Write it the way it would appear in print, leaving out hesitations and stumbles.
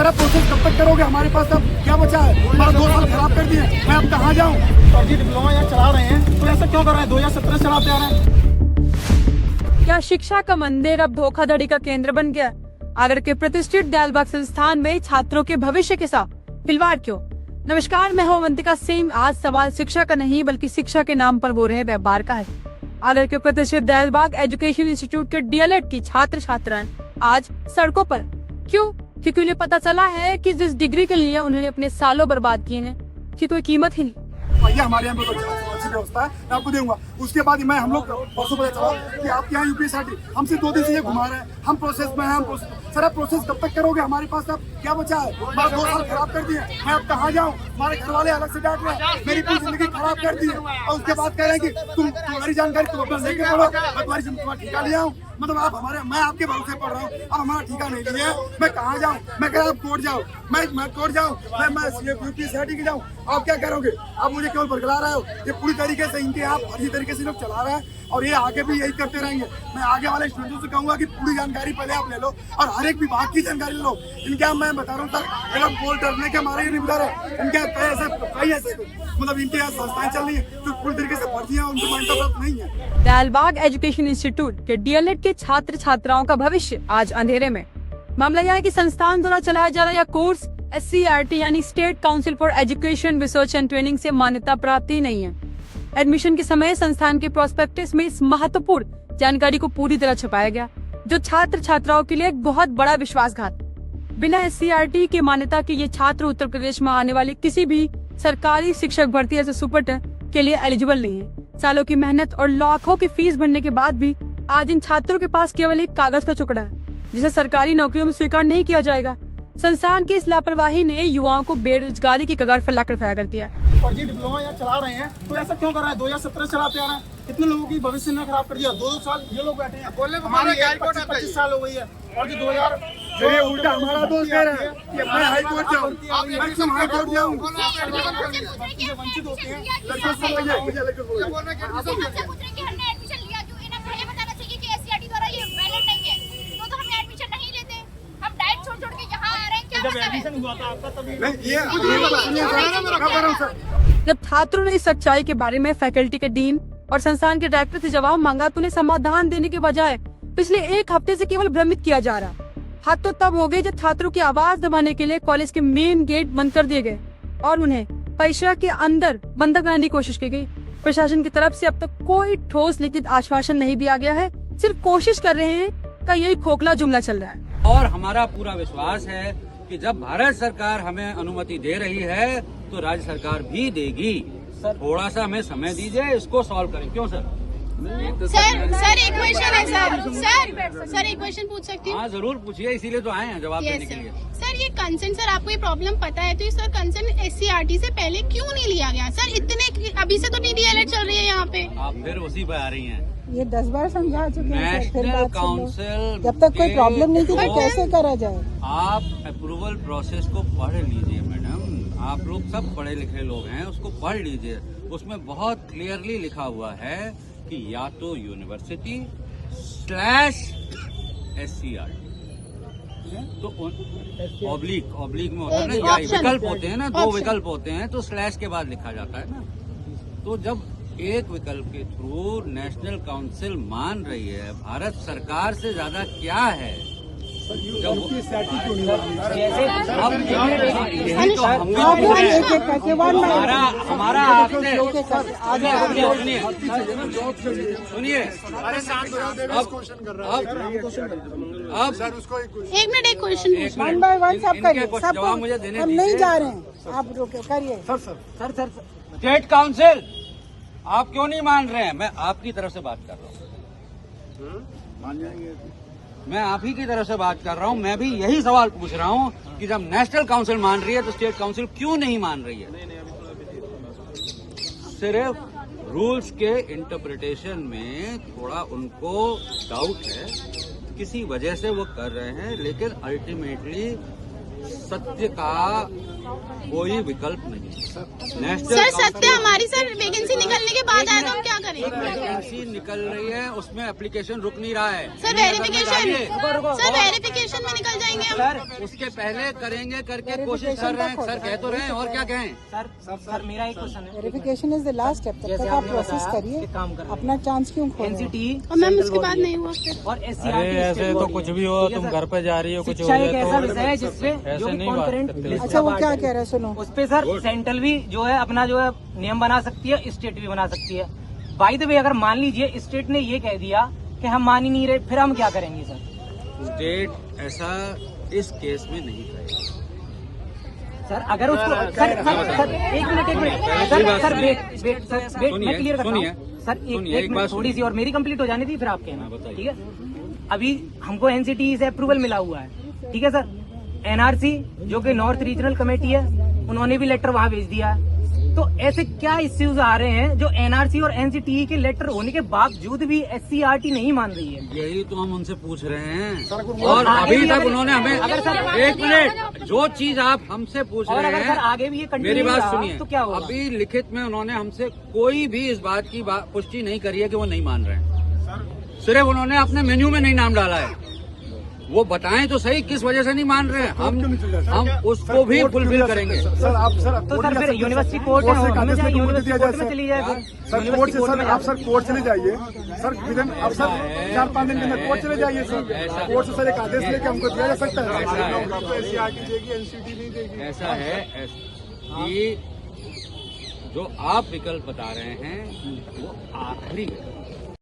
Sir आप process कब तक करोगे? हमारे पास अब क्या बचा है? हमारा 2 साल खराब कर दिए, मैं अब कहाँ जाऊँ? फर्जी डिप्लोमा यहाँ चला रहे हैं तो ऐसा क्यों कर रहे हैं? 2017 से चलाते आ रहे हैं। क्या शिक्षा का मंदिर अब धोखाधड़ी का केंद्र बन गया? आगरा के प्रतिष्ठित दयालबाग संस्थान में छात्रों के भविष्य के साथ खिलवाड़ क्यों? नमस्कार, मैं हूं अवंतिका सिंह। आज सवाल शिक्षा का नहीं बल्कि शिक्षा के नाम पर हो रहे व्यापार का है। आगरा के प्रतिष्ठित दयालबाग एजुकेशन इंस्टीट्यूट के डीएलएड की छात्र छात्राएं आज सड़कों पर क्यों? क्योंकि उन्हें पता चला है कि जिस डिग्री के लिए उन्होंने अपने सालों बर्बाद किए हैं कि कोई कीमत ही नहीं। भैया हमारे यहाँ पे अच्छी व्यवस्था है, मैं आपको दूंगा। उसके बाद मैं हम लोग परसों पता चला कि आपके यहाँ यूपीएसआरटी हमसे 2 दिन से ये घुमा रहे हैं। हम प्रोसेस में हैं, सर आप प्रोसेस कब तक करोगे? हमारे पास अब क्या बचा है? हमारा 2 साल खराब कर दिए, मैं अब कहाँ जाऊँ? हमारे घर वाले अलग से डांट रहे हैं, मेरी पूरी जिंदगी खराब कर दी है। और उसके बाद कह रहे हैं कि तुम्हारी जानकारी तुम अपना लेके पढ़ो, मैं तुम्हारा ठेका लिया हूँ। मतलब आप मैं आपके भरोसे पढ़ रहा हूँ, अब हमारा ठेका नहीं लिया, मैं कहाँ जाऊँ? मैं कह रहा हूँ आप कोर्ट जाओ, मैं कोर्ट जाऊँ, मैं यूपीएसआरटी की जाऊँ, आप क्या करोगे? आप मुझे केवल बरगला रहे हो। ये पूरी तरीके से इनके आप फर्जी तरीके से लोग चला रहे हैं और ये आगे भी यही करते रहेंगे। मैं आगे वाले स्टूडेंट्स से कहूंगा कि पूरी जानकारी पहले आप ले लो और हर एक विभाग की जानकारी लो। इनके मैं बता रहा हूँ सर, ये लोग बोल डरने के मारे नहीं बता रहे। इनके कई ऐसे मतलब इनके यहाँ संस्थाएं चल रही है जो पूरी तरीके से फर्जी है, उनकी मान्यता नहीं है। दयालबाग एजुकेशन इंस्टीट्यूट के डीएलएड के छात्र छात्राओं का भविष्य आज अंधेरे में। मामला यह है कि संस्थान द्वारा चलाया जा रहा यह कोर्स SCERT यानी state council for education research and training से मान्यता प्राप्त ही नहीं है। एडमिशन के समय संस्थान के प्रोस्पेक्टस में इस महत्वपूर्ण जानकारी को पूरी तरह छुपाया गया, जो छात्र छात्राओं के लिए एक बहुत बड़ा विश्वासघात। बिना SCERT की मान्यता के ये छात्र उत्तर प्रदेश में आने वाली किसी भी सरकारी शिक्षक भर्ती ऐसे सुपर के लिए एलिजिबल नहीं है। सालों की मेहनत और लाखों की फीस भरने के बाद भी आज इन छात्रों के पास केवल एक कागज का टुकड़ा है, जिसे सरकारी नौकरियों में स्वीकार नहीं किया जाएगा। संस्थान की इस लापरवाही ने युवाओं को बेरोजगारी की कगार पर लाकर खड़ा कर दिया। फर्जी डिप्लोमा यहाँ चला रहे हैं तो ऐसा क्यों कर रहे हैं? 2017 से चलाते आ रहे हैं। कितने लोगों की भविष्य ने खराब कर दिया। 2 साल ये लोग बैठे हैं, हमारी 25 साल हो गई है और जो 2000 उल्टा हमारा दोस्त कह रहा है कि मैं हाई कोर्ट जाऊँ, मैं हाई कोर्ट जाऊँ। वंचित होते हैं। जब एडमिशन हुआ था आपका तभी जब छात्रों ने इस सच्चाई के बारे में फैकल्टी के डीन और संस्थान के डायरेक्टर से जवाब मांगा तो उन्हें समाधान देने के बजाय पिछले 1 हफ्ते से केवल भ्रमित किया जा रहा। हाथ तो तब हो गए जब छात्रों की आवाज दबाने के लिए कॉलेज के मेन गेट बंद कर दिए गए और उन्हें परीक्षा के अंदर बंधक बनाने की कोशिश की गई। प्रशासन की तरफ से अब तक कोई ठोस लिखित आश्वासन नहीं दिया गया है, सिर्फ कोशिश कर रहे हैं का यही खोखला जुमला चल रहा है। और हमारा पूरा विश्वास है कि जब भारत सरकार हमें अनुमति दे रही है तो राज्य सरकार भी देगी। सर थोड़ा सा हमें समय दीजिए, इसको सॉल्व करें। क्यों सर? सर एक क्वेश्चन है सर एक क्वेश्चन पूछ सकती हूँ? हाँ जरूर पूछिए, इसीलिए तो आए हैं जवाब देने के लिए। सर ये कंसर्न, सर आपको ये प्रॉब्लम पता है तो ये सर कंसर्न SCERT से पहले क्यों नहीं लिया गया? सर इतने अभी से तो नहीं डीएलएड चल रही है यहाँ पे। आप फिर उसी पे आ रही हैं। ये 10 बार समझा चुके हैं। नेशनल काउंसिल जब तक कोई प्रॉब्लम नहीं थी तो कैसे करा जाए? आप अप्रूवल प्रोसेस को पढ़ लीजिए मैडम, आप लोग सब पढ़े लिखे लोग हैं, उसको पढ़ लीजिए। उसमें बहुत क्लियरली लिखा हुआ है कि या तो यूनिवर्सिटी /SCERT तो ऑब्लिक में होता है ना, या विकल्प होते हैं ना, 2 विकल्प होते हैं तो स्लैश के बाद लिखा जाता है ना। तो जब एक विकल्प के थ्रू नेशनल काउंसिल मान रही है, भारत सरकार से ज्यादा क्या है? जब हमारा आपसे सुनिए अब एक मिनट एक क्वेश्चन 1 बाय 1 सब करिए, सब जवाब मुझे देने हम नहीं जा रहे हैं, आप रोके करिए। सर स्टेट काउंसिल आप क्यों नहीं मान रहे हैं? मैं आपकी तरफ से बात कर रहा हूँ, मान जाएंगे। मैं आप ही की तरफ से बात कर रहा हूँ। मैं भी यही सवाल पूछ रहा हूँ कि जब नेशनल काउंसिल मान रही है तो स्टेट काउंसिल क्यों नहीं मान रही है? सिर्फ रूल्स के इंटरप्रिटेशन में थोड़ा उनको डाउट है, किसी वजह से वो कर रहे हैं, लेकिन अल्टीमेटली सत्य का कोई विकल्प नहीं। सर नेशनल सत्य हमारी सर वैकेंसी निकलने के बाद आए तो हम क्या करें? वैकेंसी निकल रही है, उसमें एप्लीकेशन रुक नहीं रहा है। सर वेरिफिकेशन में निकल जाएंगे हम। उसके पहले करेंगे करके कोशिश कर रहे हैं। सर कह तो रहे हैं, और क्या कहें? सर मेरा एक क्वेश्चन है। Verification is the last step, तब तक आप प्रोसेस करिए, अपना चांस क्यों खो रहे हैं? एनसीटी और मैम उसके बाद नहीं हुआ फिर। और एससीईआरटी ऐसे तो कुछ भी हो, तुम घर पे जा रही हो, कुछ हो शिक्षा एक गया ऐसा तो विषय है जिसपे जो ऐसे कि नहीं बात कॉन्करेंट करते। लिस्ट अच्छा, वो का क्या पार्ट कह रहे हैं सुनो। उस पे सर सेंट्रल भी जो है अपना जो है नियम बना सकती है, स्टेट भी बना सकती है। बाय द वे अगर मान लीजिए स्टेट ने ये कह दिया कि हम मान ही नहीं रहे, फिर हम क्या करेंगे सर? स्टेट ऐसा इस केस में नहीं करेगा। सर अगर उसको सर एक मिनट सर मैं क्लियर करता हूँ सर। एक मिनट थोड़ी सी और मेरी कंप्लीट हो जानी थी, फिर आप कहना। ठीक है, अभी हमको एनसीटी से अप्रूवल मिला हुआ है, ठीक है सर। एनआरसी जो कि नॉर्थ रीजनल कमेटी है, उन्होंने भी लेटर वहां भेज दिया है। तो ऐसे क्या इश्यूज आ रहे हैं जो एनआरसी और एनसीटी के लेटर होने के बावजूद भी एससीईआरटी नहीं मान रही है? यही तो हम उनसे पूछ रहे हैं, और अभी तक उन्होंने हमें एक मिनट, जो चीज आप हमसे पूछ और रहे अगर हैं, सर आगे भी ये कंटिन्यू मेरी बात रहा, सुनिए। तो क्या होगा? अभी लिखित में उन्होंने हमसे कोई भी इस बात की पुष्टि नहीं करी है कि वो नहीं मान रहे हैं। सिर्फ उन्होंने अपने मेन्यू में नहीं नाम डाला है। वो बताएं तो सही किस वजह से नहीं मान रहे हैं। हम उसको भी फुलफिल करेंगे। सर आप सर तो सर फिर यूनिवर्सिटी कोर्ट में यूनिवर्सिटी कोर्ट में चली जाए सर कोर्ट से सर आप सर कोर्ट चले जाइए सर, विदिन अब सर 4-5 दिन के अंदर कोर्ट चले जाइए सर। कोर्ट से सर एक आदेश लेके हमको दिया जा सकता है। ऐसा है कि जो आप विकल्प बता रहे हैं वो आखिरी विकल्प